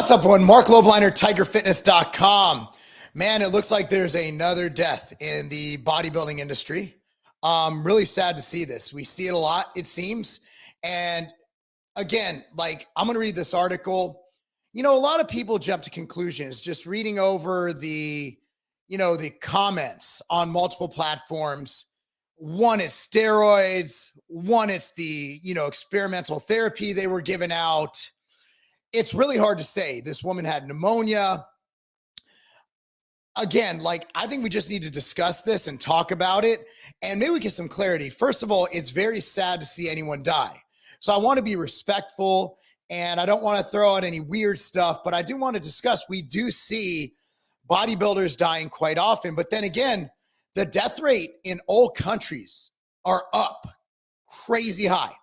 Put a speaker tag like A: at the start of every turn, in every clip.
A: What's up, everyone? Marc Lobliner, TigerFitness.com. Man, it looks like there's another death in the bodybuilding industry. Really sad to see this. We see it a lot, it seems. And again, I'm going to read this article. You know, a lot of people jump to conclusions just reading over the comments on multiple platforms. One, it's steroids. One, it's the, experimental therapy they were giving out. It's really hard to say. This woman had pneumonia. Again, I think we just need to discuss this and talk about it, and maybe we get some clarity. First of all, it's very sad to see anyone die. So I want to be respectful, and I don't want to throw out any weird stuff, but I do want to discuss, we do see bodybuilders dying quite often. But then again, the death rate in all countries are up, crazy high.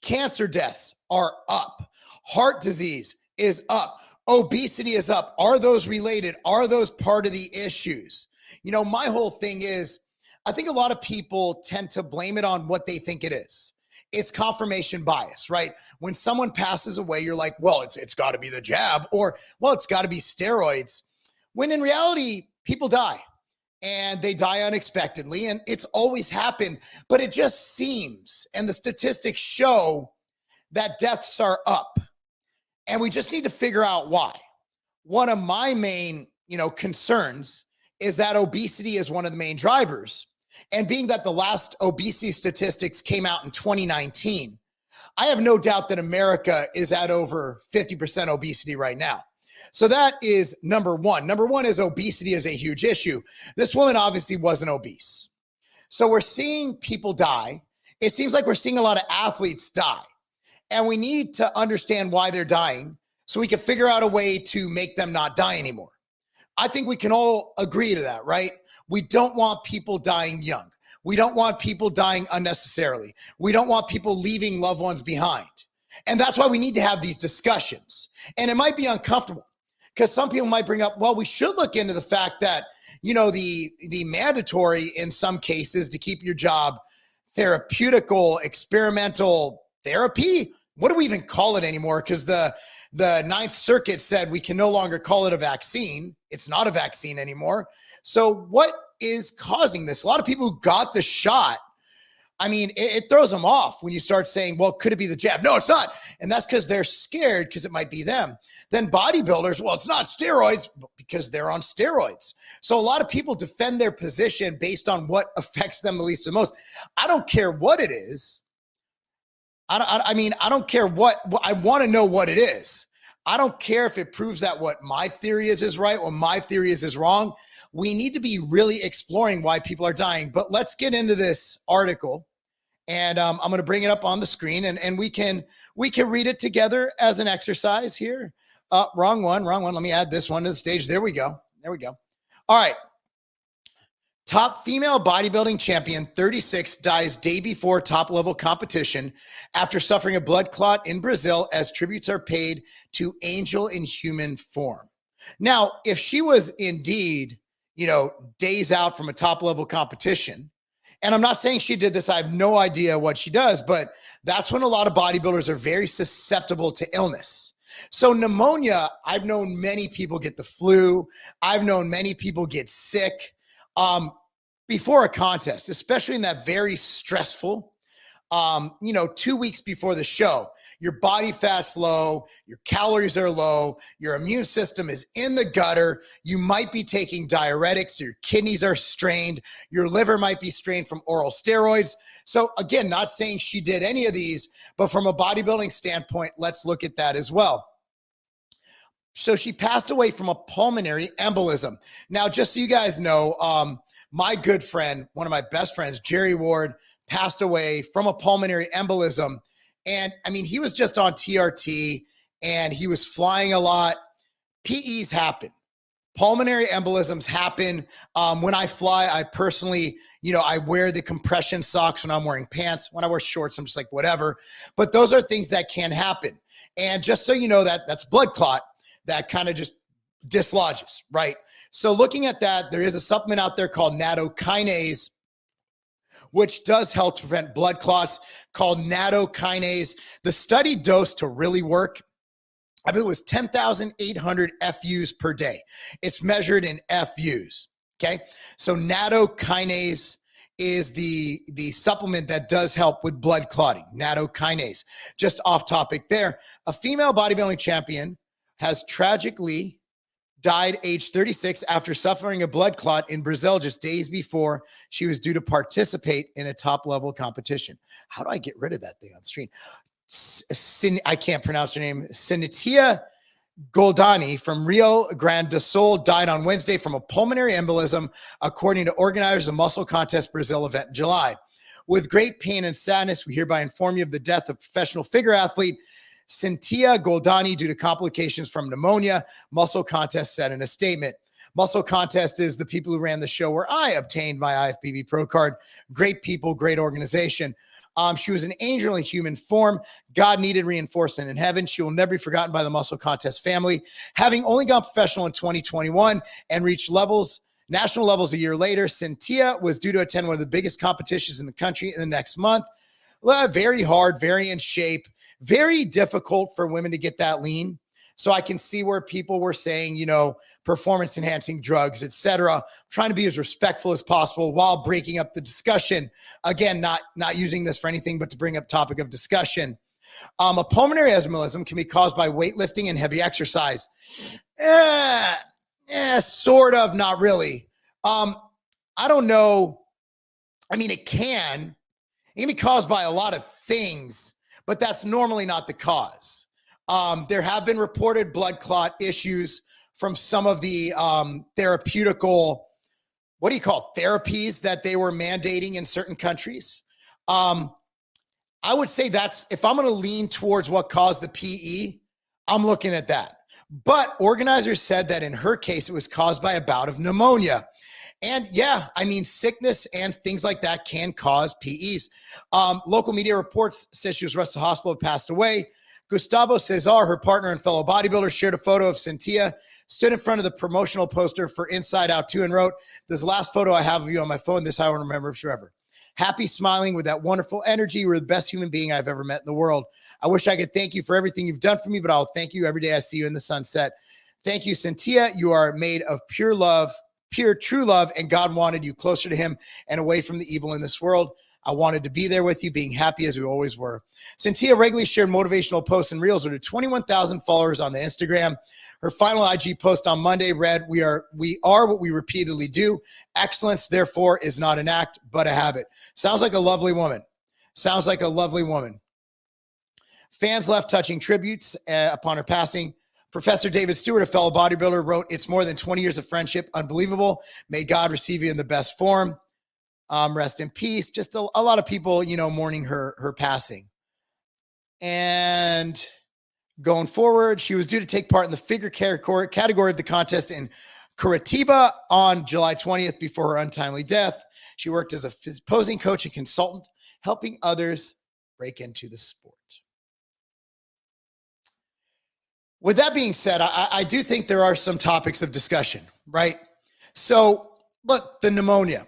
A: Cancer deaths are up. Heart disease is up. Obesity is up. Are those related? Are those part of the issues? My whole thing is, I think a lot of people tend to blame it on what they think it is. It's confirmation bias, right? When someone passes away, you're like, well, it's got to be the jab, or, well, it's got to be steroids. When in reality, people die, and they die unexpectedly, and it's always happened, but it just seems, and the statistics show that deaths are up. And we just need to figure out why. One of my main, concerns is that obesity is one of the main drivers. And being that the last obesity statistics came out in 2019, I have no doubt that America is at over 50% obesity right now. So that is number one. Number one is obesity is a huge issue. This woman obviously wasn't obese. So we're seeing people die. It seems like we're seeing a lot of athletes die. And we need to understand why they're dying so we can figure out a way to make them not die anymore. I think we can all agree to that, right? We don't want people dying young. We don't want people dying unnecessarily. We don't want people leaving loved ones behind. And that's why we need to have these discussions. And it might be uncomfortable because some people might bring up, well, we should look into the fact that, the mandatory in some cases to keep your job, therapeutical, experimental therapy. What do we even call it anymore? Because the Ninth Circuit said we can no longer call it a vaccine. It's not a vaccine anymore. So what is causing this? A lot of people who got the shot, it throws them off when you start saying, well, could it be the jab? No, it's not. And that's because they're scared because it might be them. Then bodybuilders, well, it's not steroids because they're on steroids. So a lot of people defend their position based on what affects them the least and most. I don't care what it is. I don't care what I want to know what it is. I don't care if it proves that what my theory is right or my theory is wrong. We need to be really exploring why people are dying. But let's get into this article, and I'm going to bring it up on the screen, and we can read it together as an exercise here. Wrong one. Let me add this one to the stage. There we go. All right. Top female bodybuilding champion, 36, dies day before top-level competition after suffering a blood clot in Brazil as tributes are paid to angel in human form. Now, if she was indeed, days out from a top-level competition, and I'm not saying she did this, I have no idea what she does, but that's when a lot of bodybuilders are very susceptible to illness. So pneumonia, I've known many people get the flu. I've known many people get sick. Before a contest, especially in that very stressful, 2 weeks before the show, your body fat's low, your calories are low, your immune system is in the gutter. You might be taking diuretics, your kidneys are strained, your liver might be strained from oral steroids. So again, not saying she did any of these, but from a bodybuilding standpoint, let's look at that as well. So she passed away from a pulmonary embolism. Now, just so you guys know, my good friend, one of my best friends, Jerry Ward, passed away from a pulmonary embolism. And he was just on TRT and he was flying a lot. PEs happen. Pulmonary embolisms happen. When I fly, I personally, I wear the compression socks when I'm wearing pants. When I wear shorts, I'm just like, whatever. But those are things that can happen. And just so you know, that's blood clot that kind of just dislodges, right? So looking at that, there is a supplement out there called nattokinase, which does help to prevent blood clots, called nattokinase. The study dose to really work I believe it was 10,800 FUs per day. It's measured in FUs, okay? So nattokinase is the supplement that does help with blood clotting, nattokinase. Just off topic there, a female bodybuilding champion has tragically died age 36 after suffering a blood clot in Brazil just days before she was due to participate in a top-level competition. How do I get rid of that thing on the screen? I can't pronounce her name. Cíntia Goldani from Rio Grande do Sul died on Wednesday from a pulmonary embolism, according to organizers of the Muscle Contest Brazil event in July. With great pain and sadness, we hereby inform you of the death of professional figure athlete Cíntia Goldani due to complications from pneumonia, Muscle Contest said in a statement. Muscle Contest is the people who ran the show where I obtained my IFBB Pro card. Great people, great organization. She was an angel in human form. God needed reinforcement in heaven. She will never be forgotten by the Muscle Contest family. Having only gone professional in 2021 and reached national levels a year later, Cynthia was due to attend one of the biggest competitions in the country in the next month. Very hard, very in shape, very difficult for women to get that lean. So I can see where people were saying, performance enhancing drugs, etc. Trying to be as respectful as possible while breaking up the discussion. Again, not using this for anything, but to bring up topic of discussion. A pulmonary embolism can be caused by weightlifting and heavy exercise. Sort of, not really. I don't know. I mean, it can be caused by a lot of things, but that's normally not the cause. There have been reported blood clot issues from some of the therapeutical, therapies that they were mandating in certain countries. I would say that's, if I'm going to lean towards what caused the PE, I'm looking at that. But organizers said that in her case, it was caused by a bout of pneumonia. And yeah, I mean, sickness and things like that can cause PEs. Local media reports says she was rushed to the hospital and passed away. Gustavo Cesar, her partner and fellow bodybuilder, shared a photo of Cynthia, stood in front of the promotional poster for Inside Out 2 and wrote, "This last photo I have of you on my phone, this I will remember forever. Happy, smiling with that wonderful energy. You were the best human being I've ever met in the world. I wish I could thank you for everything you've done for me, but I'll thank you every day I see you in the sunset. Thank you, Cynthia. You are made of pure love, pure, true love, and God wanted you closer to him and away from the evil in this world. I wanted to be there with you, being happy as we always were." Cynthia regularly shared motivational posts and reels with her 21,000 followers on the Instagram. Her final IG post on Monday read, we are what we repeatedly do. Excellence, therefore, is not an act, but a habit." Sounds like a lovely woman. Sounds like a lovely woman. Fans left touching tributes upon her passing. Professor David Stewart, a fellow bodybuilder, wrote, "It's more than 20 years of friendship. Unbelievable. May God receive you in the best form. Rest in peace." Just a lot of people, mourning her passing. And going forward, she was due to take part in the figure category of the contest in Curitiba on July 20th before her untimely death. She worked as a posing coach and consultant, helping others break into the sport. With that being said, I do think there are some topics of discussion, right? So look, the pneumonia.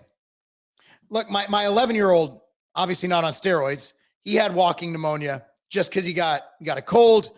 A: Look, my 11-year-old, obviously not on steroids, he had walking pneumonia just because he got a cold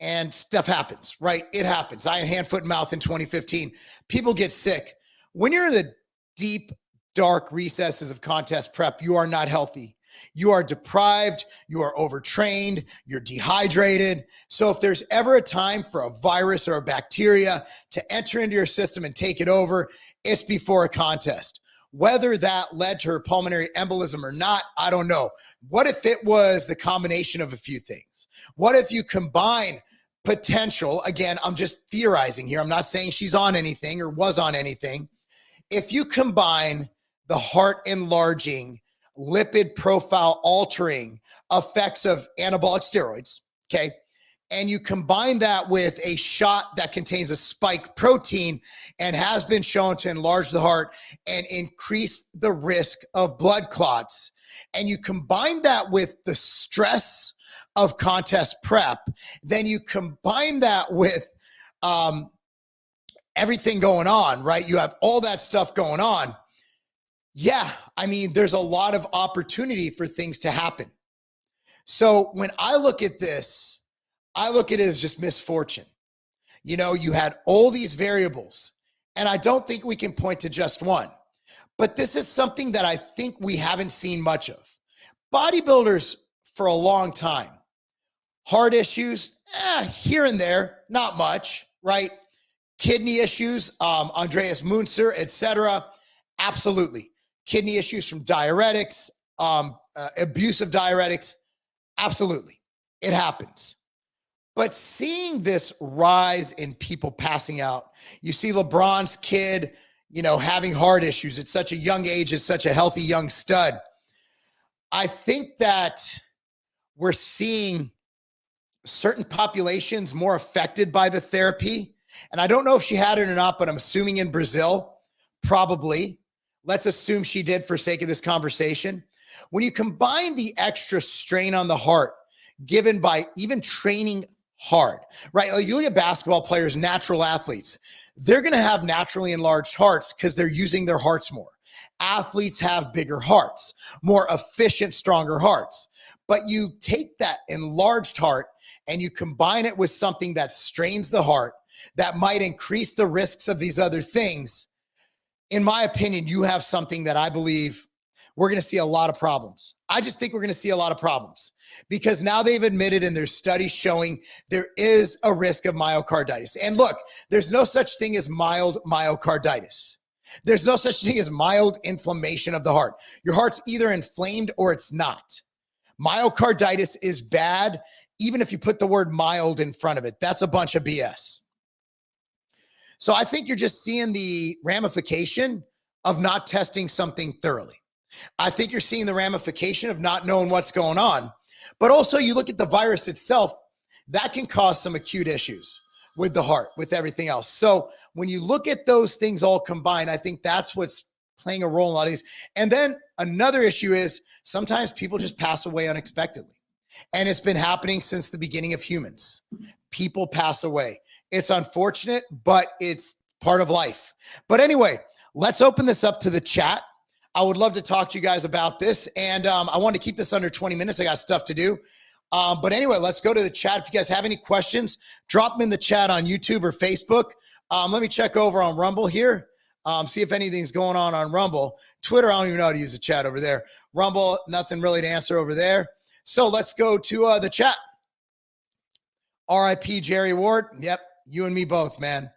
A: and stuff happens, right? It happens. I had hand, foot, and mouth in 2015. People get sick. When you're in the deep, dark recesses of contest prep, you are not healthy. You are deprived. You are overtrained. You're dehydrated. So if there's ever a time for a virus or a bacteria to enter into your system and take it over, it's before a contest. Whether that led to her pulmonary embolism or not, I don't know. What if it was the combination of a few things? What if you combine potential, again, I'm just theorizing here. I'm not saying she's on anything or was on anything. If you combine the heart enlarging, lipid profile altering effects of anabolic steroids, okay, and you combine that with a shot that contains a spike protein and has been shown to enlarge the heart and increase the risk of blood clots, and you combine that with the stress of contest prep, then you combine that with everything going on, right? You have all that stuff going on. Yeah, I mean, there's a lot of opportunity for things to happen. So when I look at this, I look at it as just misfortune. You know, you had all these variables, and I don't think we can point to just one. But this is something that I think we haven't seen much of. Bodybuilders for a long time, heart issues, here and there, not much, right? Kidney issues, Andreas Munzer, etc. Absolutely. Kidney issues from diuretics, abuse of diuretics. Absolutely. It happens. But seeing this rise in people passing out, you see LeBron's kid, you know, having heart issues at such a young age, as such a healthy young stud. I think that we're seeing certain populations more affected by the therapy. And I don't know if she had it or not, but I'm assuming in Brazil, probably. Let's assume she did for sake of this conversation. When you combine the extra strain on the heart given by even training hard, right? Like you look at basketball players, natural athletes, they're going to have naturally enlarged hearts because they're using their hearts more. Athletes have bigger hearts, more efficient, stronger hearts. But you take that enlarged heart and you combine it with something that strains the heart, that might increase the risks of these other things. In my opinion, you have something that I believe we're going to see a lot of problems. I just think we're going to see a lot of problems because now they've admitted in their studies showing there is a risk of myocarditis. And look, there's no such thing as mild myocarditis. There's no such thing as mild inflammation of the heart. Your heart's either inflamed or it's not. Myocarditis is bad, even if you put the word mild in front of it. That's a bunch of BS. So I think you're just seeing the ramification of not testing something thoroughly. I think you're seeing the ramification of not knowing what's going on. But also you look at the virus itself, that can cause some acute issues with the heart, with everything else. So when you look at those things all combined, I think that's what's playing a role in a lot of these. And then another issue is sometimes people just pass away unexpectedly. And it's been happening since the beginning of humans. People pass away. It's unfortunate, but it's part of life. But anyway, let's open this up to the chat. I would love to talk to you guys about this. And I want to keep this under 20 minutes. I got stuff to do. But anyway, let's go to the chat. If you guys have any questions, drop them in the chat on YouTube or Facebook. Let me check over on Rumble here. See if anything's going on Rumble. Twitter, I don't even know how to use the chat over there. Rumble, nothing really to answer over there. So let's go to the chat. RIP Jerry Ward. Yep, you and me both, man.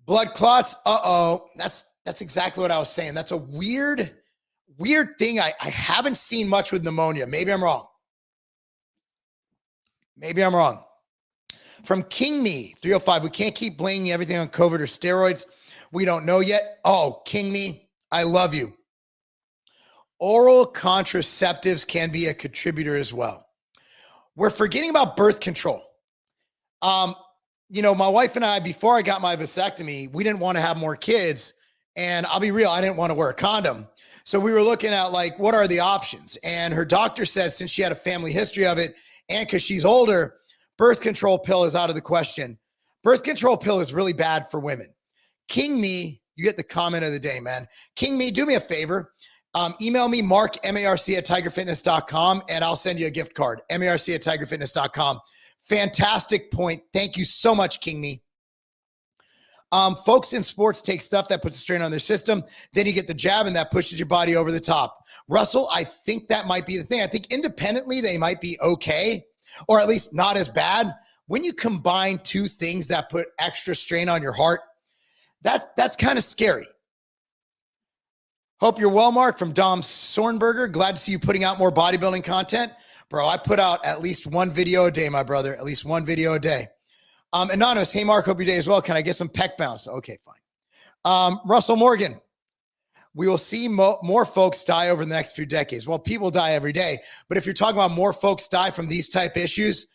A: Blood clots. Uh-oh. That's exactly what I was saying. That's a weird thing. I haven't seen much with pneumonia. Maybe I'm wrong. Maybe I'm wrong. From King Me 305, we can't keep blaming everything on COVID or steroids. We don't know yet. Oh, King Me, I love you. Oral contraceptives can be a contributor as well. We're forgetting about birth control. You know, my wife and I, before I got my vasectomy, we didn't want to have more kids. And I'll be real, I didn't want to wear a condom. So we were looking at like, what are the options? And her doctor said, since she had a family history of it, and because she's older, birth control pill is out of the question. Birth control pill is really bad for women. King Me, you get the comment of the day, man. King Me, do me a favor. Email me, Marc, M-A-R-C @tigerfitness.com, and I'll send you a gift card, M-A-R-C @tigerfitness.com. Fantastic point. Thank you so much, King Me. Folks in sports take stuff that puts a strain on their system. Then you get the jab and that pushes your body over the top. Russell, I think that might be the thing. I think independently they might be okay, or at least not as bad. When you combine two things that put extra strain on your heart, that's kind of scary. Hope you're well, Mark, from Dom Sornberger. Glad to see you putting out more bodybuilding content. Bro, I put out at least one video a day, my brother. At least one video a day. Anonymous, hey, Mark, hope your day is well. Can I get some pec bounce? Okay, fine. Russell Morgan, we will see more folks die over the next few decades. Well, people die every day. But if you're talking about more folks die from these type issues,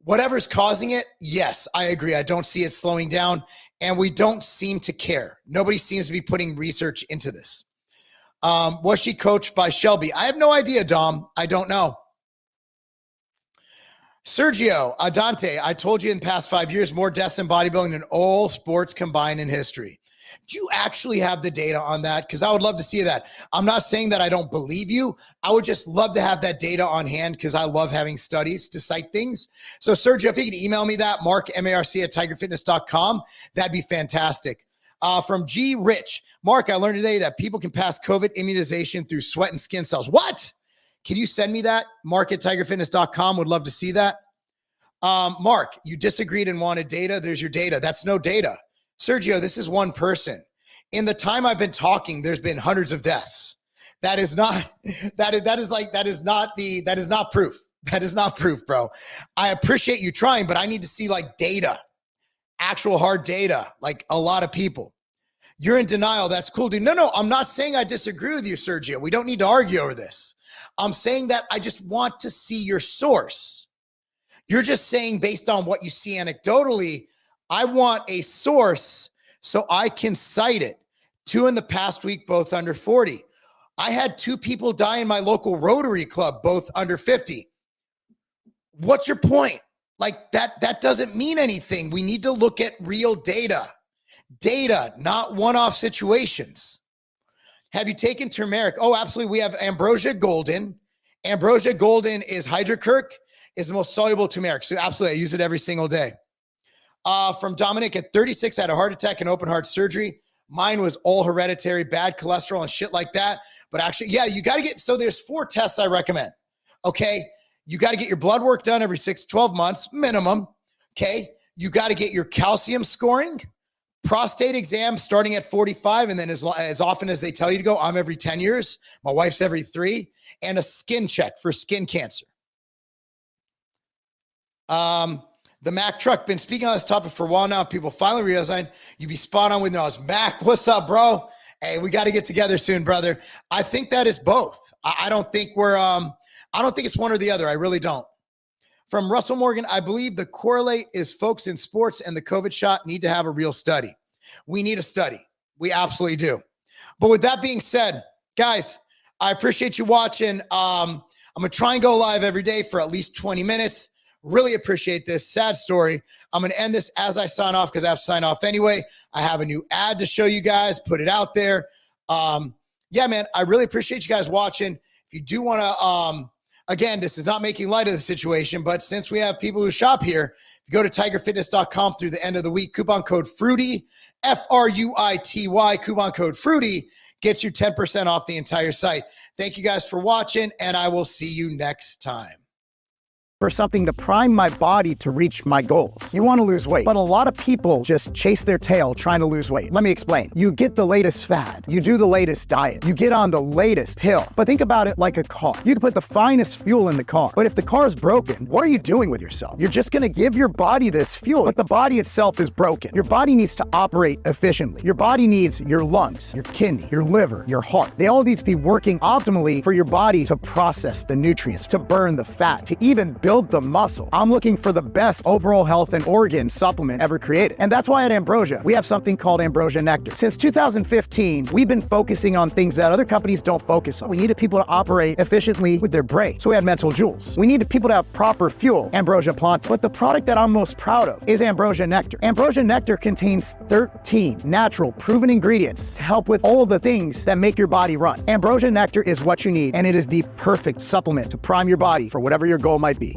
A: whatever's causing it, yes, I agree. I don't see it slowing down. And we don't seem to care. Nobody seems to be putting research into this. Was she coached by Shelby? I have no idea, Dom. I don't know. Sergio Adante, I told you in the past 5 years, more deaths in bodybuilding than all sports combined in history. Do you actually have the data on that? Because I would love to see that. I'm not saying that I don't believe you. I would just love to have that data on hand because I love having studies to cite things. So Sergio, if you could email me that, Marc, M-A-R-C @tigerfitness.com, that'd be fantastic. From G. Rich, Marc, I learned today that people can pass COVID immunization through sweat and skin cells. What? Can you send me that? Marc @tigerfitness.com. Would love to see that. Marc, you disagreed and wanted data. There's your data. That's no data. Sergio, this is one person. In the time I've been talking, there's been hundreds of deaths. That is not proof. That is not proof, bro. I appreciate you trying, but I need to see like data, actual hard data, like a lot of people. You're in denial. That's cool, dude. No, I'm not saying I disagree with you, Sergio. We don't need to argue over this. I'm saying that I just want to see your source. You're just saying based on what you see anecdotally, I want a source so I can cite it. 2 in the past week, both under 40. I had 2 people die in my local Rotary Club, both under 50. What's your point? Like that doesn't mean anything. We need to look at real data. Data, not one-off situations. Have you taken turmeric? Oh, absolutely. We have Ambrosia golden. Ambrosia golden is hydrocurc, is the most soluble turmeric. So absolutely, I use it every single day. From Dominic, at 36, I had a heart attack and open heart surgery. Mine was all hereditary, bad cholesterol and shit like that. But actually, yeah, you got to get, so there's 4 tests I recommend. Okay. You got to get your blood work done every 6 to 12 months minimum. Okay. You got to get your calcium scoring, prostate exam starting at 45. And then as often as they tell you to go, I'm every 10 years. My wife's every 3, and a skin check for skin cancer. The Mac truck, been speaking on this topic for a while now. People finally realizing you be spot on with those. Mac, what's up, bro? Hey, we got to get together soon, brother. I think that is both. I don't think I don't think it's one or the other. I really don't. From Russell Morgan, I believe the correlate is folks in sports and the COVID shot need to have a real study. We need a study. We absolutely do. But with that being said, guys, I appreciate you watching. I'm going to try and go live every day for at least 20 minutes. Really appreciate this. Sad story. I'm going to end this as I sign off because I have to sign off anyway. I have a new ad to show you guys, put it out there. Yeah, man, I really appreciate you guys watching. If you do want to, again, this is not making light of the situation, but since we have people who shop here, if you go to tigerfitness.com through the end of the week, coupon code FRUITY, F-R-U-I-T-Y, coupon code FRUITY gets you 10% off the entire site. Thank you guys for watching, and I will see you next time.
B: For something to prime my body to reach my goals. You want to lose weight, but a lot of people just chase their tail trying to lose weight. Let me explain. You get the latest fad, you do the latest diet, you get on the latest pill, but think about it like a car. You can put the finest fuel in the car, but if the car is broken, what are you doing with yourself? You're just going to give your body this fuel, but the body itself is broken. Your body needs to operate efficiently. Your body needs your lungs, your kidney, your liver, your heart. They all need to be working optimally for your body to process the nutrients, to burn the fat, to even build the muscle. I'm looking for the best overall health and organ supplement ever created. And that's why at Ambrosia, we have something called Ambrosia Nectar. Since 2015, we've been focusing on things that other companies don't focus on. We needed people to operate efficiently with their brain. So we had mental jewels. We needed people to have proper fuel, Ambrosia Planta. But the product that I'm most proud of is Ambrosia Nectar. Ambrosia Nectar contains 13 natural, proven ingredients to help with all of the things that make your body run. Ambrosia Nectar is what you need, and it is the perfect supplement to prime your body for whatever your goal might be.